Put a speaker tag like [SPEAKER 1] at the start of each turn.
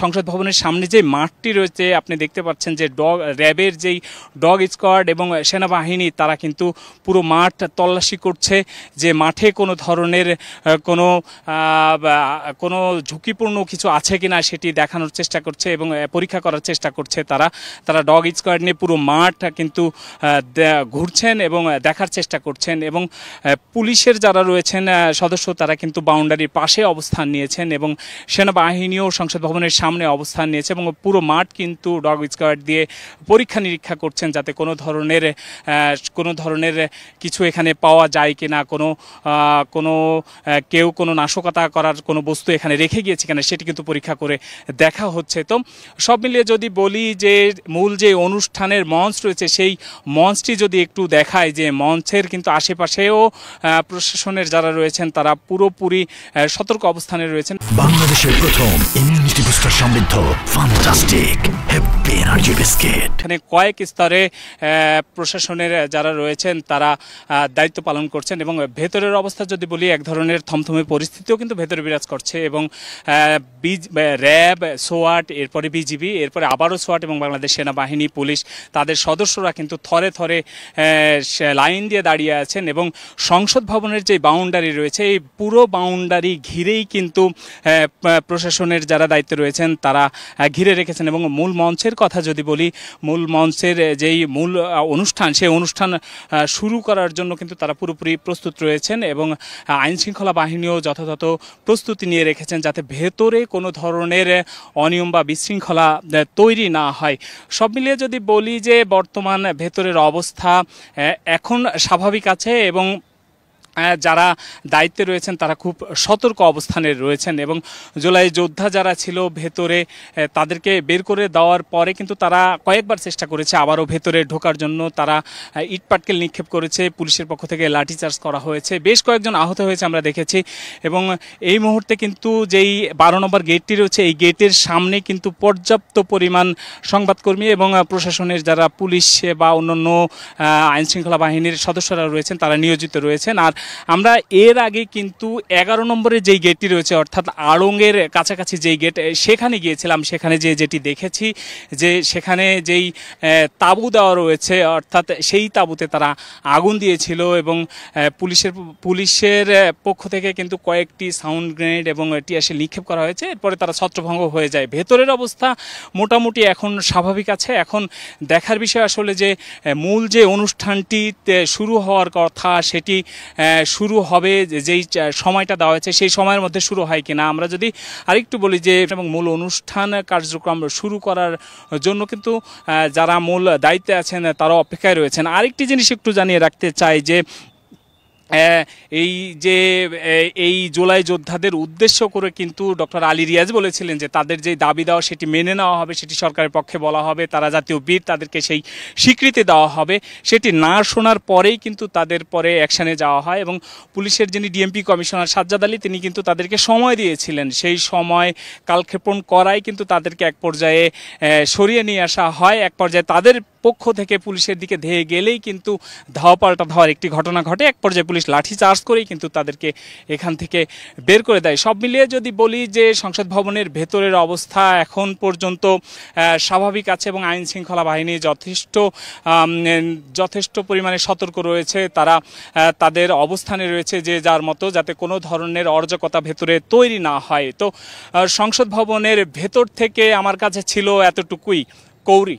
[SPEAKER 1] সংসদ ভবনের সামনে যে মাঠটি রয়েছে আপনি দেখতে পাচ্ছেন যে র্যাবের যেই ডগ স্কোয়াড এবং সেনাবাহিনী তারা কিন্তু পুরো মাঠ তল্লাশি করছে যে মাঠে কোনো ধরনের কোনো ঝুঁকিপূর্ণ কিছু আছে কিনা সেটি দেখানোর চেষ্টা করছে এবং পরীক্ষা করার চেষ্টা করছে। তারা ডগ স্কোয়াড নিয়ে পুরো মাঠ কিন্তু ঘুরছেন এবং দেখার চেষ্টা করছেন এবং পুলিশের যারা রয়েছেন সদস্য তারা কিন্তু বাউন্ডারির পাশে অবস্থান নিয়েছেন এবং সেনাবাহিনীও সংসদ ভবনের সামনে অবস্থান নিয়েছে এবং পুরো মাঠ কিন্তু ডগ স্কোয়াড দিয়ে পরীক্ষা নিরীক্ষা করছেন যাতে কোনো ধরনের কিছু এখানে পাওয়া যায় কিনা, কেউ কোনো নাশকতা করার কোনো বস্তু এখানে রেখে গিয়েছে কিনা সেটি কিন্তু পরীক্ষা করে দেখা হচ্ছে। তো সব মিলিয়ে যদি বলি যে মূল যে অনুষ্ঠানের মঞ্চ রয়েছে সেই মঞ্চটি যদি একটু দেখায় যে মঞ্চের কিন্তু আশেপাশেও প্রশাসনের যারা রয়েছেন তারা পুরোপুরি সতর্ক অবস্থানে রয়েছেন।
[SPEAKER 2] বাংলাদেশের প্রথম ইমিউনিটি বুস্টার সমৃদ্ধ ফ্যান্টাস্টিক হ্যাপি এনার্জি বিস্কিট।
[SPEAKER 1] এখানে কয়েক স্তরে প্রশাসনের যারা রয়েছেন তারা দায়িত্ব পালন করছেন এবং ভেতরের অবস্থা যদি বলি এক ধরনের থমথমে পরিস্থিতিও কিন্তু ভেতরে বিরাজ করছে এবং র্যাব, সোয়াট, এরপরে বিজিবি, এরপরে আবারও সোয়াট এবং বাংলাদেশ সেনাবাহিনী, পুলিশ তাদের সদস্যরা কিন্তু থরে থরে লাইন দিয়ে দাঁড়িয়ে আছেন এবং সংসদ ভবনের যে বাউন্ডারি রয়েছে এই পুরো বাউন্ডারি ঘিরেই কিন্তু প্রশাসনের যারা দায়িত্বে রয়েছেন তারা ঘিরে রেখেছেন এবং মূল মঞ্চের কথা যদি বলি মূল মঞ্চের যেই মূল অনুষ্ঠান সেই অনুষ্ঠান শুরু করার জন্য কিন্তু তারা পুরোপুরি প্রস্তুত রয়েছেন এবং আইনশৃঙ্খলা বাহিনীও যথাযথ প্রস্তুতি নিয়ে রেখেছেন যাতে ভেতরে কোনো ধরনের অনিয়ম বা বিশৃঙ্খলা তৈরি না হয়। সব মিলিয়ে যদি বলি যে বর্তমান ভেতরের অবস্থা এখন স্বাভাবিক আছে এবং যারা দায়িত্বে রয়েছেন তারা খুব সতর্ক অবস্থানে রয়েছেন এবং জুলাই যোদ্ধা যারা ছিল ভেতরে তাদেরকে বের করে দেওয়ার পরে কিন্তু তারা কয়েকবার চেষ্টা করেছে আবারও ভেতরে ঢোকার জন্য। তারা ইটপাটকেল নিক্ষেপ করেছে, পুলিশের পক্ষ থেকে লাঠিচার্জ করা হয়েছে, বেশ কয়েকজন আহত হয়েছে আমরা দেখেছি এবং এই মুহূর্তে কিন্তু যেই 12 নম্বর গেটটি রয়েছে এই গেটের সামনে কিন্তু পর্যাপ্ত পরিমাণ সংবাদকর্মী এবং প্রশাসনের যারা পুলিশ বা অন্যান্য আইনশৃঙ্খলা বাহিনীর সদস্যরা রয়েছেন তারা নিয়োজিত রয়েছেন। আর আমরা এর আগে কিন্তু 11 নম্বরের যেই গেটটি রয়েছে অর্থাৎ আড়ংয়ের কাছাকাছি যেই গেট সেখানে গিয়েছিলাম, সেখানে যেটি দেখেছি যে সেখানে যেই তাঁবু দেওয়া রয়েছে অর্থাৎ সেই তাঁবুতে তারা আগুন দিয়েছিল এবং পুলিশের পক্ষ থেকে কিন্তু কয়েকটি সাউন্ড গ্রেনেড এবং টিয়ারশেল নিক্ষেপ করা হয়েছে, এরপরে তারা ছত্রভঙ্গ হয়ে যায়। ভেতরের অবস্থা মোটামুটি এখন স্বাভাবিক আছে। এখন দেখার বিষয় আসলে যে মূল যে অনুষ্ঠানটি শুরু হওয়ার কথা সেটি শুরু হবে যেই সময়টা দেওয়া হয়েছে সেই সময়ের মধ্যে শুরু হয় কিনা। আমরা যদি আরেকটু বলি যে এবং মূল অনুষ্ঠান কার্যক্রম শুরু করার জন্য কিন্তু যারা মূল দায়িত্বে আছেন তারা অপেক্ষায় রয়েছেন। আরেকটি জিনিস একটু জানিয়ে রাখতে চাই যে এই জুলাই যোদ্ধাদের উদ্দেশ্য করে কিন্তু ডক্টর আলী রিয়াজ বলেছিলেন যে তাদের যে দাবি দেওয়া সেটি মেনে নেওয়া হবে, সেটি সরকারের পক্ষে বলা হবে, তারা জাতীয় বীর, তাদেরকে সেই স্বীকৃতি দেওয়া হবে। সেটি না শোনার পরেই কিন্তু তাদের পরে অ্যাকশানে যাওয়া হয় এবং পুলিশের যিনি ডিএমপি কমিশনার সাজ্জাদ আলী তিনি কিন্তু তাদেরকে সময় দিয়েছিলেন, সেই সময় কালক্ষেপণ করাই কিন্তু তাদেরকে এক পর্যায়ে সরিয়ে নিয়ে আসা হয়। এক পর্যায়ে তাদের পক্ষ থেকে পুলিশের দিকে ধেয়ে গেলেই কিন্তু ধাওয়া পাল্টা ধাওয়ার একটি ঘটনা ঘটে। এক পর্যায়ে পুলিশ লাঠি চার্জ করেই কিন্তু তাদেরকে এখান থেকে বের করে দেয়। সব মিলিয়ে যদি বলি যে সংসদ ভবনের ভেতরের অবস্থা এখন পর্যন্ত স্বাভাবিক আছে এবং আইন শৃঙ্খলা বাহিনী যথেষ্ট পরিমাণে সতর্ক রয়েছে। তারা তাদের অবস্থানে রয়েছে যে যার মতো, যাতে কোনো ধরনের অরাজকতা ভেতরে তৈরি না হয়। তো সংসদ ভবনের ভেতর থেকে আমার কাছে ছিল এতটুকুই। কৌরি।